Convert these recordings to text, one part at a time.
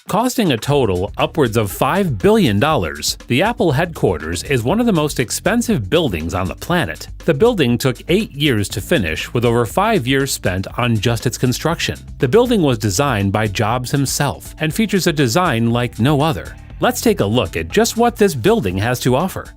Costing a total upwards of $5 billion, the Apple headquarters is one of the most expensive buildings on the planet. The building took 8 years to finish, with over 5 years spent on just its construction. The building was designed by Jobs himself and features a design like no other. Let's take a look at just what this building has to offer.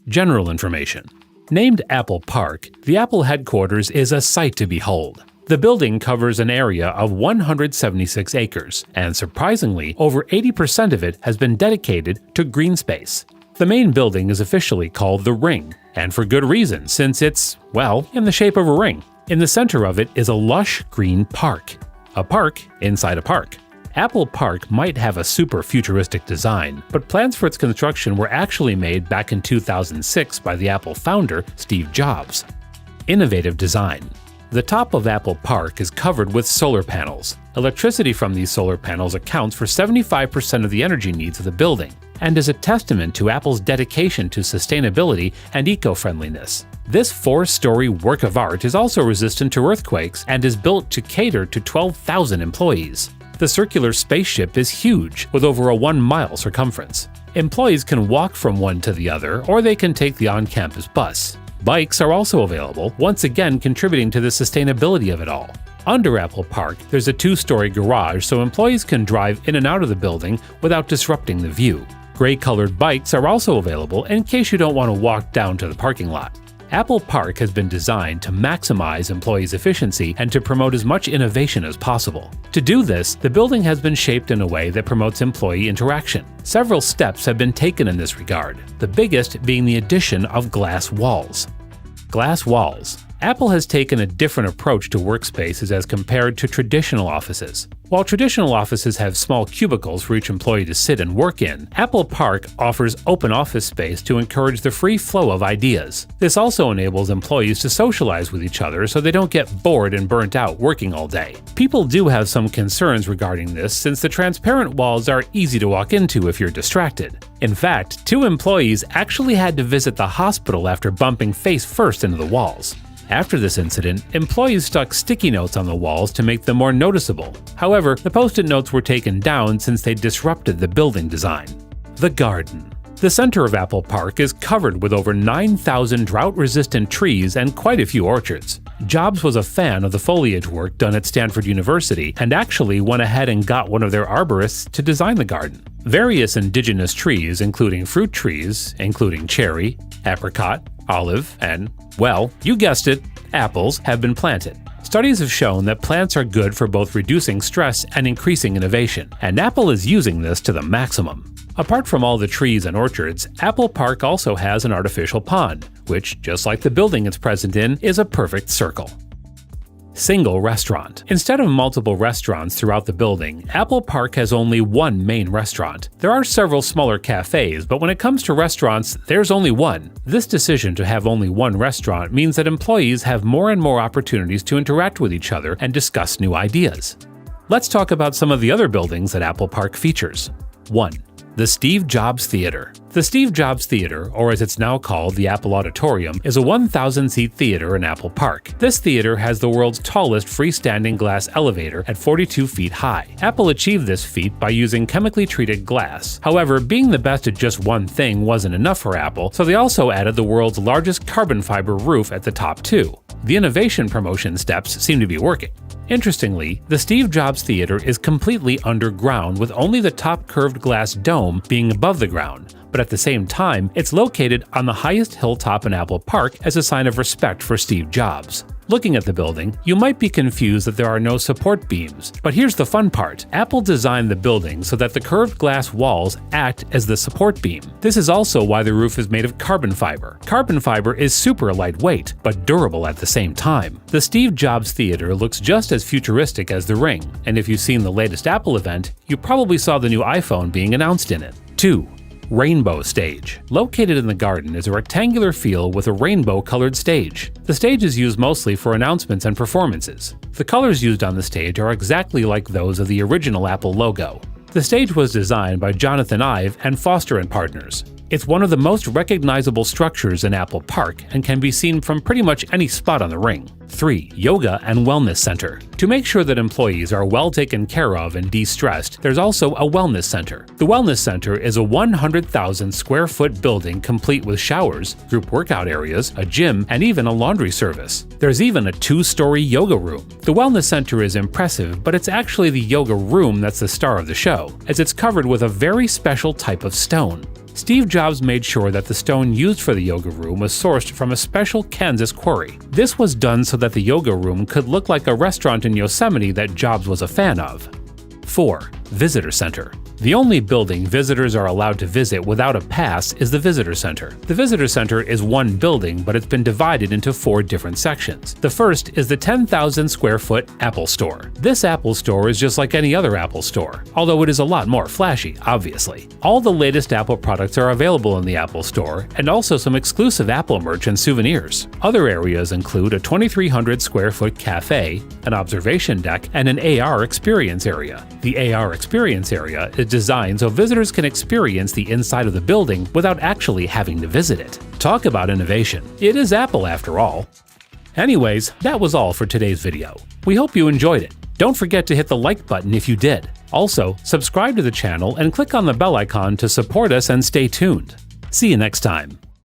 General information. Named Apple Park, the Apple headquarters is a sight to behold. The building covers an area of 176 acres, and surprisingly, over 80% of it has been dedicated to green space. The main building is officially called the Ring, and for good reason, since it's, well, in the shape of a ring. In the center of it is a lush green park. A park inside a park. Apple Park might have a super futuristic design, but plans for its construction were actually made back in 2006 by the Apple founder, Steve Jobs. Innovative design. The top of Apple Park is covered with solar panels. Electricity from these solar panels accounts for 75% of the energy needs of the building, and is a testament to Apple's dedication to sustainability and eco-friendliness. This 4-story work of art is also resistant to earthquakes and is built to cater to 12,000 employees. The circular spaceship is huge, with over a 1-mile circumference. Employees can walk from one to the other, or they can take the on-campus bus. Bikes are also available, once again contributing to the sustainability of it all. Under Apple Park, there's a 2-story garage so employees can drive in and out of the building without disrupting the view. Gray-colored bikes are also available in case you don't want to walk down to the parking lot. Apple Park has been designed to maximize employees' efficiency and to promote as much innovation as possible. To do this, the building has been shaped in a way that promotes employee interaction. Several steps have been taken in this regard, the biggest being the addition of glass walls. Glass walls. Apple has taken a different approach to workspaces as compared to traditional offices. While traditional offices have small cubicles for each employee to sit and work in, Apple Park offers open office space to encourage the free flow of ideas. This also enables employees to socialize with each other so they don't get bored and burnt out working all day. People do have some concerns regarding this since the transparent walls are easy to walk into if you're distracted. In fact, 2 employees actually had to visit the hospital after bumping face first into the walls. After this incident, employees stuck sticky notes on the walls to make them more noticeable. However, the post-it notes were taken down since they disrupted the building design. The garden. The center of Apple Park is covered with over 9,000 drought-resistant trees and quite a few orchards. Jobs was a fan of the foliage work done at Stanford University and actually went ahead and got one of their arborists to design the garden. Various indigenous trees, including fruit trees, including cherry, apricot, olive, and, well, you guessed it, apples, have been planted. Studies have shown that plants are good for both reducing stress and increasing innovation, and Apple is using this to the maximum. Apart from all the trees and orchards, Apple Park also has an artificial pond, which, just like the building it's present in, is a perfect circle. Single restaurant. Instead of multiple restaurants throughout the building, Apple Park has only one main restaurant. There are several smaller cafes, but when it comes to restaurants, there's only one. This decision to have only one restaurant means that employees have more and more opportunities to interact with each other and discuss new ideas. Let's talk about some of the other buildings that Apple Park features. 1. The Steve Jobs Theater. The Steve Jobs Theater, or as it's now called, the Apple Auditorium, is a 1,000-seat theater in Apple Park. This theater has the world's tallest freestanding glass elevator at 42 feet high. Apple achieved this feat by using chemically treated glass. However, being the best at just one thing wasn't enough for Apple, so they also added the world's largest carbon fiber roof at the top too. The innovation promotion steps seem to be working. Interestingly, the Steve Jobs Theater is completely underground with only the top curved glass dome being above the ground, but at the same time, it's located on the highest hilltop in Apple Park as a sign of respect for Steve Jobs. Looking at the building, you might be confused that there are no support beams, but here's the fun part. Apple designed the building so that the curved glass walls act as the support beam. This is also why the roof is made of carbon fiber. Carbon fiber is super lightweight, but durable at the same time. The Steve Jobs Theater looks just as futuristic as the Ring, and if you've seen the latest Apple event, you probably saw the new iPhone being announced in it. 2. Rainbow Stage. Located in the garden is a rectangular field with a rainbow-colored stage. The stage is used mostly for announcements and performances. The colors used on the stage are exactly like those of the original Apple logo. The stage was designed by Jonathan Ive and Foster & Partners. It's one of the most recognizable structures in Apple Park and can be seen from pretty much any spot on the ring. 3. Yoga and Wellness Center. To make sure that employees are well taken care of and de-stressed, there's also a wellness center. The Wellness Center is a 100,000 square foot building complete with showers, group workout areas, a gym, and even a laundry service. There's even a 2-story yoga room. The Wellness Center is impressive, but it's actually the yoga room that's the star of the show, as it's covered with a very special type of stone. Steve Jobs made sure that the stone used for the yoga room was sourced from a special Kansas quarry. This was done so that the yoga room could look like a restaurant in Yosemite that Jobs was a fan of. 4. Visitor Center. The only building visitors are allowed to visit without a pass is the Visitor Center. The Visitor Center is one building, but it's been divided into 4 different sections. The first is the 10,000 square foot Apple Store. This Apple Store is just like any other Apple Store, although it is a lot more flashy, obviously. All the latest Apple products are available in the Apple Store, and also some exclusive Apple merch and souvenirs. Other areas include a 2,300 square foot cafe, an observation deck, and an AR experience area. The AR experience area is designed so visitors can experience the inside of the building without actually having to visit it. Talk about innovation. It is Apple after all. Anyways, that was all for today's video. We hope you enjoyed it. Don't forget to hit the like button if you did. Also, subscribe to the channel and click on the bell icon to support us and stay tuned. See you next time.